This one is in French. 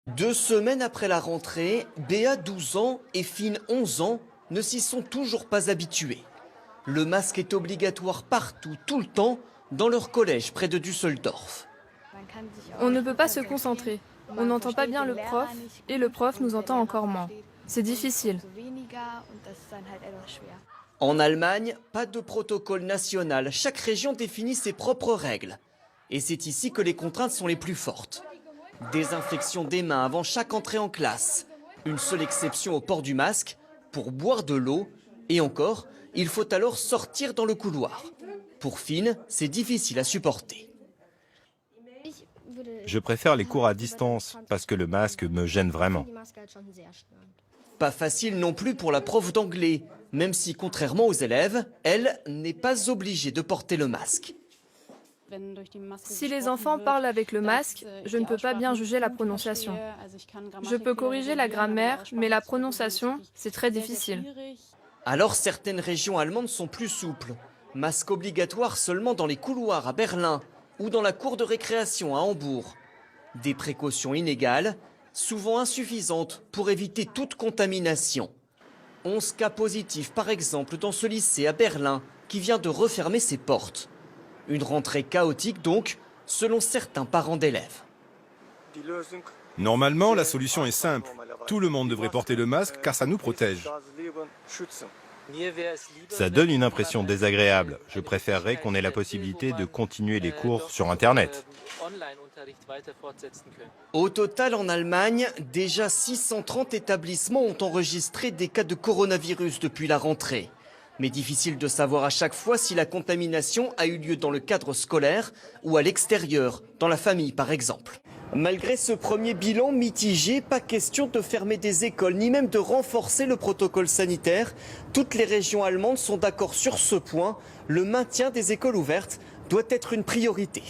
2 semaines après la rentrée, Béa, 12 ans, et Finn, 11 ans, ne s'y sont toujours pas habitués. Le masque est obligatoire partout, tout le temps, dans leur collège près de Düsseldorf. On ne peut pas se concentrer. On n'entend pas bien le prof et le prof nous entend encore moins. C'est difficile. En Allemagne, pas de protocole national. Chaque région définit ses propres règles. Et c'est ici que les contraintes sont les plus fortes. Désinfection des mains avant chaque entrée en classe. Une seule exception au port du masque, pour boire de l'eau. Et encore, il faut alors sortir dans le couloir. Pour Finn, c'est difficile à supporter. Je préfère les cours à distance parce que le masque me gêne vraiment. Pas facile non plus pour la prof d'anglais, même si contrairement aux élèves, elle n'est pas obligée de porter le masque. Si les enfants parlent avec le masque, je ne peux pas bien juger la prononciation. Je peux corriger la grammaire, mais la prononciation, c'est très difficile. Alors certaines régions allemandes sont plus souples. Masque obligatoire seulement dans les couloirs à Berlin ou dans la cour de récréation à Hambourg. Des précautions inégales, souvent insuffisantes pour éviter toute contamination. 11 cas positifs par exemple dans ce lycée à Berlin qui vient de refermer ses portes. Une rentrée chaotique donc, selon certains parents d'élèves. Normalement, la solution est simple. Tout le monde devrait porter le masque car ça nous protège. Ça donne une impression désagréable. Je préférerais qu'on ait la possibilité de continuer les cours sur Internet. Au total, en Allemagne, déjà 630 établissements ont enregistré des cas de coronavirus depuis la rentrée. Mais difficile de savoir à chaque fois si la contamination a eu lieu dans le cadre scolaire ou à l'extérieur, dans la famille par exemple. Malgré ce premier bilan mitigé, pas question de fermer des écoles ni même de renforcer le protocole sanitaire. Toutes les régions allemandes sont d'accord sur ce point. Le maintien des écoles ouvertes doit être une priorité.